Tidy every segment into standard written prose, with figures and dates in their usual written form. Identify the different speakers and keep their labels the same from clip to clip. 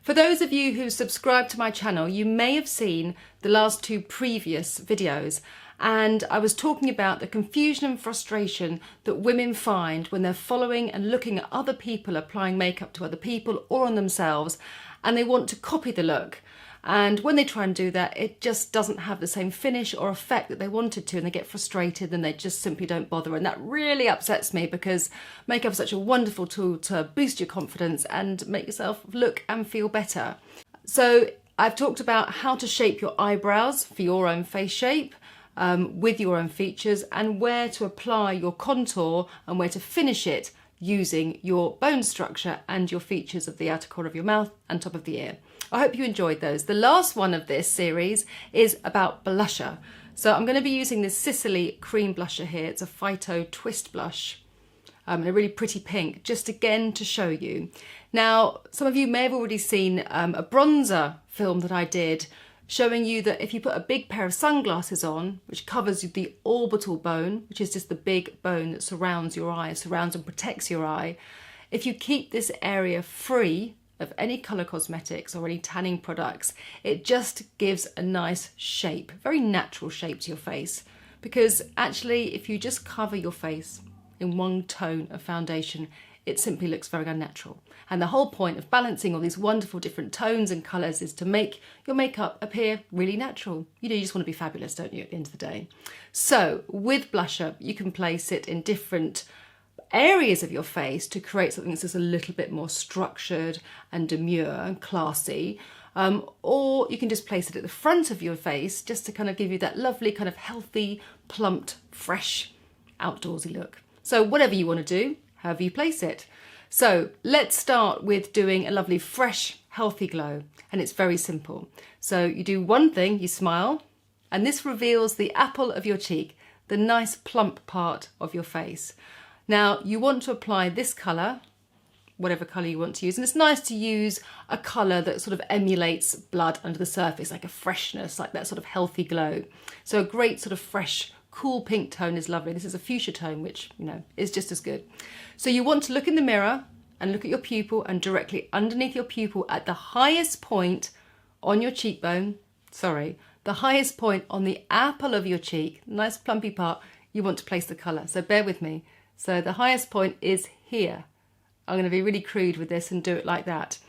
Speaker 1: For those of you who subscribe to my channel, you may have seen the last two previous videos, and I was talking about the confusion and frustration that women find when they're following and looking at other people applying makeup to other people or on themselves, and they want to copy the look. And when they try and do that, it just doesn't have the same finish or effect that they wanted to, and they get frustrated and they just simply don't bother. And that really upsets me, because makeup is such a wonderful tool to boost your confidence and make yourself look and feel better. So I've talked about how to shape your eyebrows for your own face shape, with your own features, and where to apply your contour and where to finish it using your bone structure and your features of the outer corner of your mouth and top of the ear. I hope you enjoyed those. The last one of this series is about blusher. So I'm going to be using this Sicily cream blusher here. It's a Phyto Twist blush, in a really pretty pink, just again to show you. Now, some of you may have already seen a bronzer film that I did, showing you that if you put a big pair of sunglasses on, which covers the orbital bone, which is just the big bone that surrounds your eye, surrounds and protects your eye, if you keep this area free of any colour cosmetics or any tanning products, it just gives a nice shape, very natural shape to your face. Because actually, if you just cover your face in one tone of foundation, it simply looks very unnatural. And the whole point of balancing all these wonderful different tones and colours is to make your makeup appear really natural. You know, you just want to be fabulous, don't you, at the end of the day? So with blusher, you can place it in different areas of your face to create something that's just a little bit more structured and demure and classy. Or you can just place it at the front of your face just to kind of give you that lovely kind of healthy, plumped, fresh, outdoorsy look. So whatever you want to do, however you place it. So let's start with doing a lovely, fresh, healthy glow. And it's very simple. So you do one thing, you smile, and this reveals the apple of your cheek, the nice plump part of your face. Now you want to apply this colour, whatever colour you want to use, and it's nice to use a colour that sort of emulates blood under the surface, like a freshness, like that sort of healthy glow. So a great sort of fresh, cool pink tone is lovely. This is a fuchsia tone, which, you know, is just as good. So you want to look in the mirror and look at your pupil, and directly underneath your pupil at the highest point on your cheekbone, the highest point on the apple of your cheek, nice plumpy part, you want to place the colour. So bear with me. So the highest point is here. I'm going to be really crude with this and do it like that.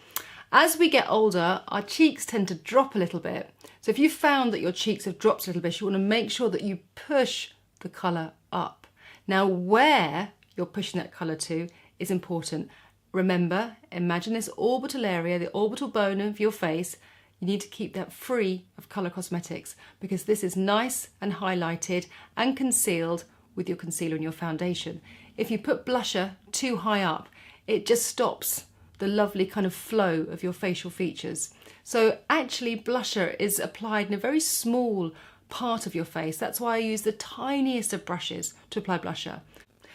Speaker 1: As we get older, our cheeks tend to drop a little bit. So if you found that your cheeks have dropped a little bit, you want to make sure that you push the colour up. Now, where you're pushing that colour to is important. Remember, imagine this orbital area, the orbital bone of your face. You need to keep that free of colour cosmetics, because this is nice and highlighted and concealed with your concealer and your foundation. If you put blusher too high up, it just stops the lovely kind of flow of your facial features. So actually blusher is applied in a very small part of your face. That's why I use the tiniest of brushes to apply blusher.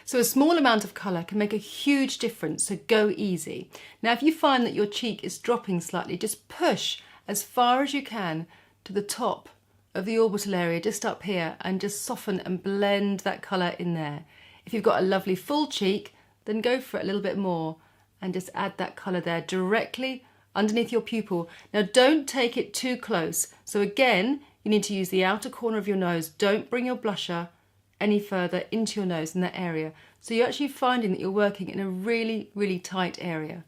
Speaker 1: So a small amount of colour can make a huge difference, so go easy. Now if you find that your cheek is dropping slightly, just push as far as you can to the top of the orbital area, just up here, and just soften and blend that colour in there. If you've got a lovely full cheek, then go for it a little bit more and just add that colour there directly underneath your pupil. Now don't take it too close. So again, you need to use the outer corner of your nose. Don't bring your blusher any further into your nose in that area. So you're actually finding that you're working in a really, really tight area.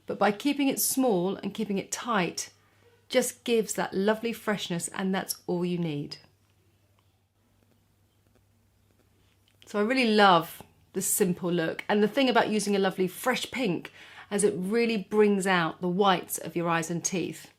Speaker 1: But by keeping it small and keeping it tight, just gives that lovely freshness, and that's all you need. So I really love this simple look, and the thing about using a lovely fresh pink is it really brings out the whites of your eyes and teeth.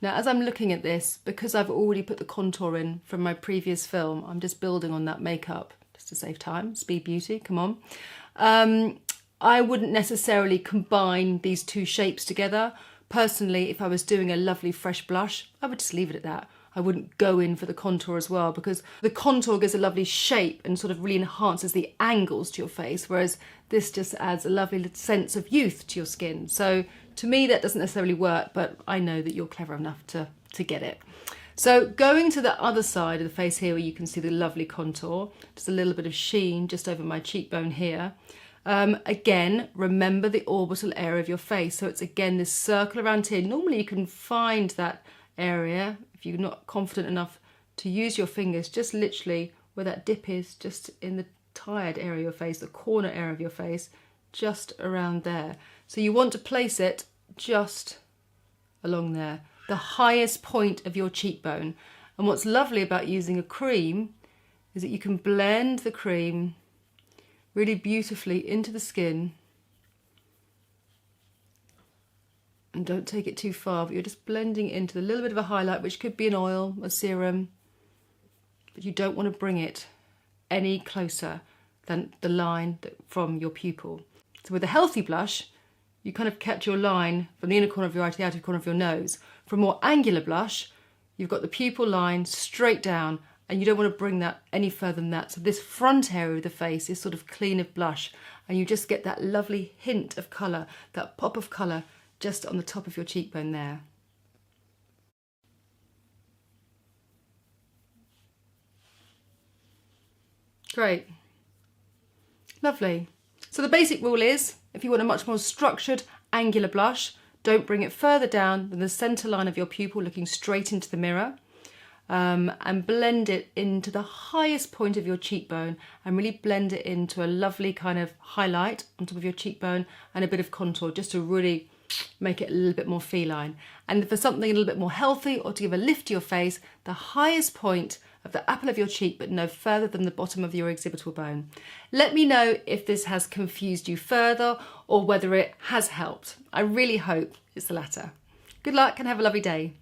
Speaker 1: Now as I'm looking at this, because I've already put the contour in from my previous film, I'm just building on that makeup just to save time. Speed beauty, come on. I wouldn't necessarily combine these two shapes together. Personally, if I was doing a lovely fresh blush, I would just leave it at that. I wouldn't go in for the contour as well, because the contour gives a lovely shape and sort of really enhances the angles to your face, whereas this just adds a lovely sense of youth to your skin. So to me, that doesn't necessarily work, but I know that you're clever enough to get it. So going to the other side of the face here, where you can see the lovely contour, just a little bit of sheen just over my cheekbone here. Again, remember the orbital area of your face. So it's again this circle around here. Normally you can find that area if you're not confident enough to use your fingers, just literally where that dip is, just in the tired area of your face, the corner area of your face, just around there. So you want to place it just along there, the highest point of your cheekbone. And what's lovely about using a cream is that you can blend the cream really beautifully into the skin. And don't take it too far, but you're just blending into the little bit of a highlight, which could be an oil, a serum, but you don't want to bring it any closer than the line from your pupil. So with a healthy blush, you kind of kept your line from the inner corner of your eye to the outer corner of your nose. For a more angular blush, you've got the pupil line straight down, and you don't want to bring that any further than that. So this front area of the face is sort of clean of blush, and you just get that lovely hint of colour, that pop of colour just on the top of your cheekbone there. Great. Lovely. So the basic rule is, if you want a much more structured, angular blush, don't bring it further down than the centre line of your pupil, looking straight into the mirror, and blend it into the highest point of your cheekbone, and really blend it into a lovely kind of highlight on top of your cheekbone and a bit of contour, just to really make it a little bit more feline. And for something a little bit more healthy, or to give a lift to your face, the highest point of the apple of your cheek, but no further than the bottom of your occipital bone. Let me know if this has confused you further or whether it has helped. I really hope it's the latter. Good luck and have a lovely day.